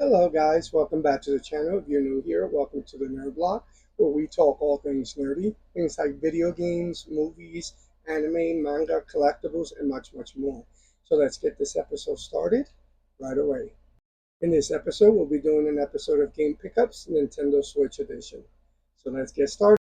Hello guys, welcome back to the channel. If you're new here, welcome to the Nerd Block, where we talk all things nerdy, things like video games, movies, anime, manga, collectibles, and much, much more. So let's get this episode started right away. In this episode, we'll be doing an episode of Game Pickups, Nintendo Switch Edition. So let's get started.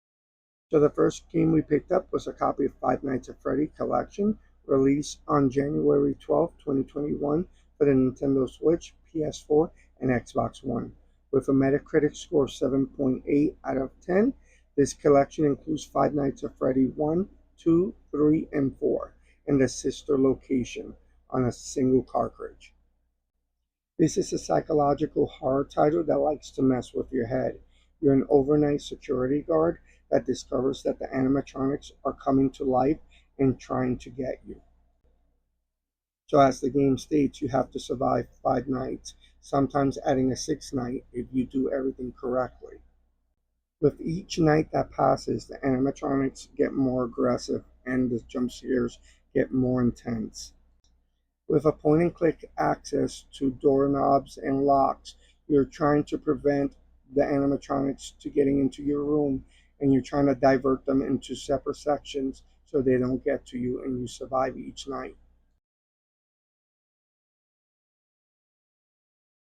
So the first game we picked up was a copy of Five Nights at Freddy Collection, released on January 12, 2021 for the Nintendo Switch, PS4, and Xbox One. With a Metacritic score of 7.8 out of 10, this collection includes Five Nights at Freddy 1, 2, 3, and 4, and the sister location on a single cartridge. This is a psychological horror title that likes to mess with your head. You're an overnight security guard that discovers that the animatronics are coming to life and trying to get you. So as the game states, you have to survive 5 nights, sometimes adding a 6th night if you do everything correctly. With each night that passes, the animatronics get more aggressive and the jump scares get more intense. With a point-and-click access to doorknobs and locks, you're trying to prevent the animatronics to getting into your room, and you're trying to divert them into separate sections so they don't get to you and you survive each night.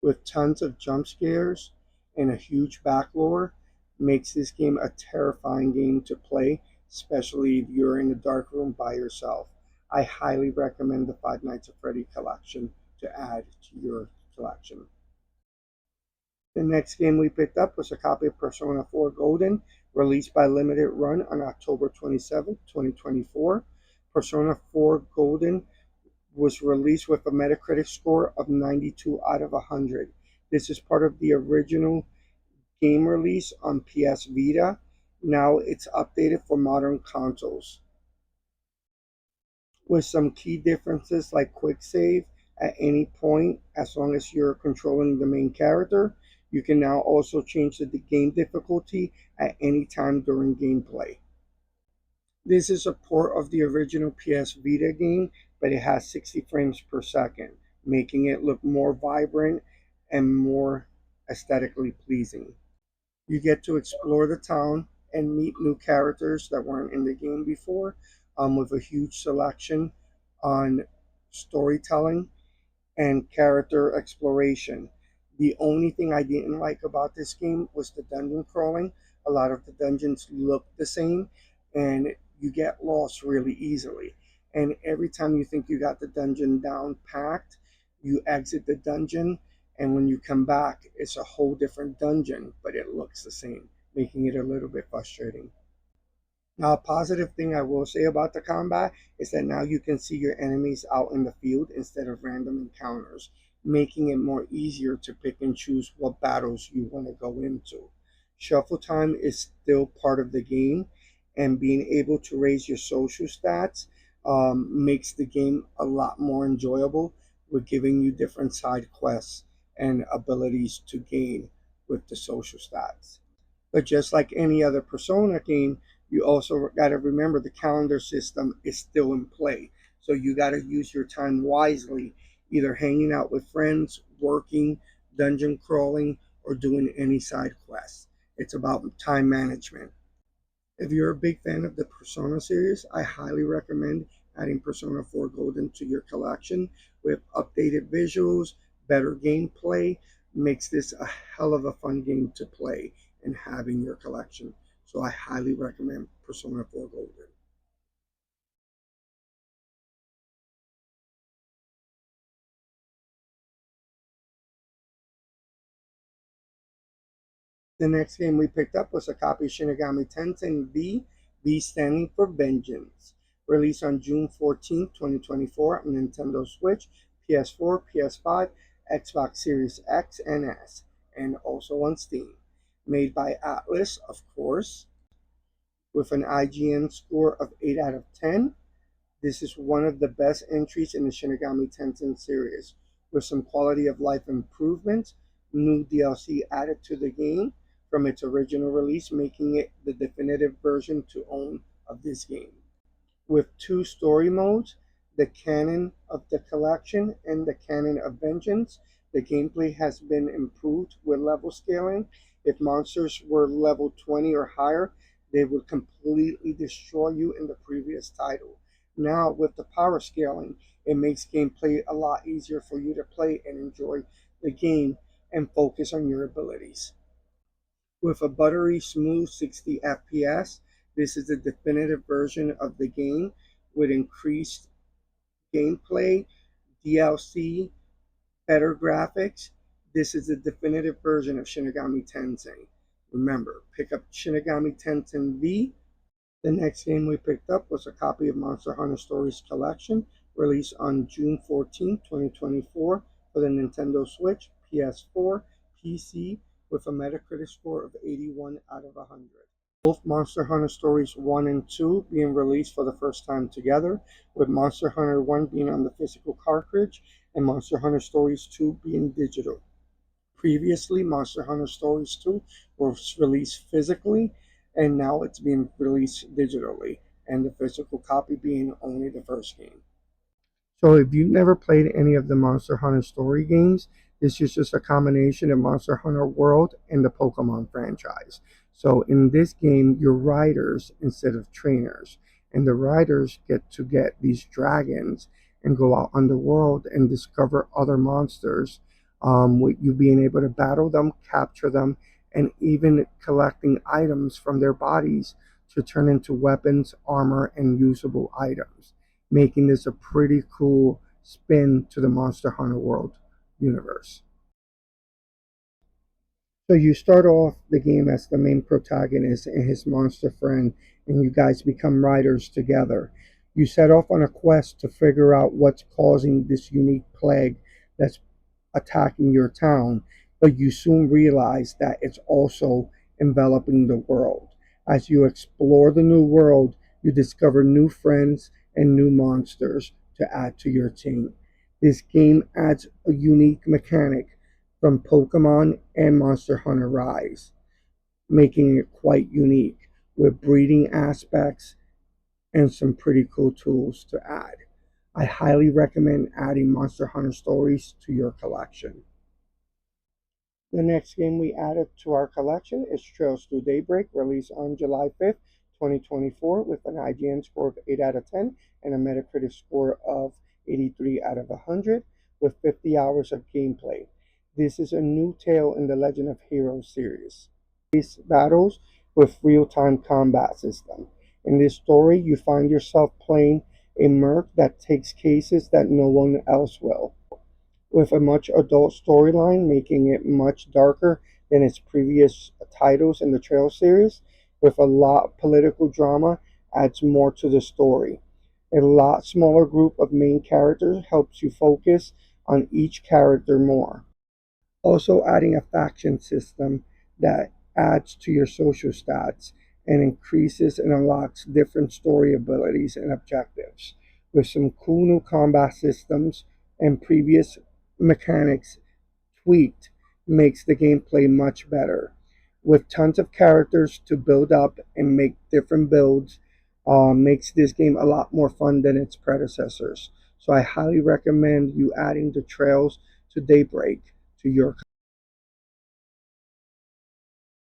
With tons of jump scares and a huge backlore, makes this game a terrifying game to play, especially if you're in a dark room by yourself. I highly recommend the Five Nights at Freddy collection to add to your collection. The next game we picked up was a copy of Persona 4 Golden, released by Limited Run on October 27, 2024. Persona 4 Golden was released with a Metacritic score of 92 out of 100. This is part of the original game release on PS Vita. Now it's updated for modern consoles, with some key differences like quick save at any point as long as you're controlling the main character. You can now also change the game difficulty at any time during gameplay. This is a port of the original PS Vita game, but it has 60 frames per second, making it look more vibrant and more aesthetically pleasing. You get to explore the town and meet new characters that weren't in the game before, with a huge selection on storytelling and character exploration. The only thing I didn't like about this game was the dungeon crawling. A lot of the dungeons look the same, and you get lost really easily. And every time you think you got the dungeon down packed, you exit the dungeon, and when you come back, it's a whole different dungeon, but it looks the same, making it a little bit frustrating. Now, a positive thing I will say about the combat is that now you can see your enemies out in the field instead of random encounters, making it more easier to pick and choose what battles you want to go into. Shuffle time is still part of the game, and being able to raise your social stats makes the game a lot more enjoyable with giving you different side quests and abilities to gain with the social stats. But just like any other Persona game, you also got to remember the calendar system is still in play. So you got to use your time wisely, either hanging out with friends, working, dungeon crawling, or doing any side quests. It's about time management. If you're a big fan of the Persona series, I highly recommend adding Persona 4 Golden to your collection with updated visuals, better gameplay. Makes this a hell of a fun game to play and have in your collection. So I highly recommend Persona 4 Golden. The next game we picked up was a copy of Shinigami Tensei V, V standing for Vengeance, released on June 14, 2024 on Nintendo Switch, PS4, PS5, Xbox Series X and S, and also on Steam. Made by Atlus, of course, with an IGN score of 8 out of 10. This is one of the best entries in the Shinigami Tensei series, with some quality of life improvements, new DLC added to the game from its original release, making it the definitive version to own of this game. With two story modes, the Canon of the Collection and the Canon of Vengeance, The gameplay has been improved with level scaling. If monsters were level 20 or higher, they would completely destroy you in the previous title. Now, with the power scaling, it makes gameplay a lot easier for you to play and enjoy the game and focus on your abilities. With a buttery smooth 60 FPS, this is the definitive version of the game with increased gameplay, DLC, better graphics. This is the definitive version of Shinigami Tensei. Remember, pick up Shinigami Tensei V. The next game we picked up was a copy of Monster Hunter Stories Collection, released on June 14, 2024 for the Nintendo Switch, PS4, PC, with a Metacritic score of 81 out of 100. Both Monster Hunter Stories 1 and 2 being released for the first time together, with Monster Hunter 1 being on the physical cartridge and Monster Hunter Stories 2 being digital. Previously, Monster Hunter Stories 2 was released physically, and now it's being released digitally, and the physical copy being only the first game. So if you've never played any of the Monster Hunter story games, this is just a combination of Monster Hunter World and the Pokemon franchise. So in this game, you're riders instead of trainers, and the riders get these dragons and go out on the world and discover other monsters, with you being able to battle them, capture them, and even collecting items from their bodies to turn into weapons, armor, and usable items, making this a pretty cool spin to the Monster Hunter World universe. So you start off the game as the main protagonist and his monster friend, and you guys become riders together. You set off on a quest to figure out what's causing this unique plague that's attacking your town, but you soon realize that it's also enveloping the world. As you explore the new world, you discover new friends and new monsters to add to your team. This game adds a unique mechanic from Pokemon and Monster Hunter Rise, making it quite unique with breeding aspects and some pretty cool tools to add. I highly recommend adding Monster Hunter Stories to your collection. The next game we added to our collection is Trails Through Daybreak, released on July 5th, 2024, with an IGN score of 8 out of 10 and a Metacritic score of 83 out of 100, with 50 hours of gameplay. This is a new tale in the Legend of Heroes series. These battles with real-time combat system. In this story, you find yourself playing a merc that takes cases that no one else will, with a much adult storyline, making it much darker than its previous titles in the Trail series, with a lot of political drama adds more to the story. A lot smaller group of main characters helps you focus on each character more. Also adding a faction system that adds to your social stats and increases and unlocks different story abilities and objectives, with some cool new combat systems and previous mechanics tweaked, makes the gameplay much better. With tons of characters to build up and make different builds, makes this game a lot more fun than its predecessors. So I highly recommend you adding the Trails to Daybreak to your.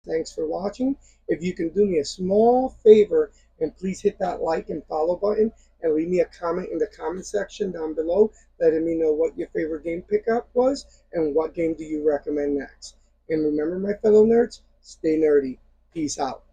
Thanks for watching. If you can do me a small favor and please hit that like and follow button and leave me a comment in the comment section down below letting me know what your favorite game pickup was and what game do you recommend next. And remember, my fellow nerds, stay nerdy. Peace out.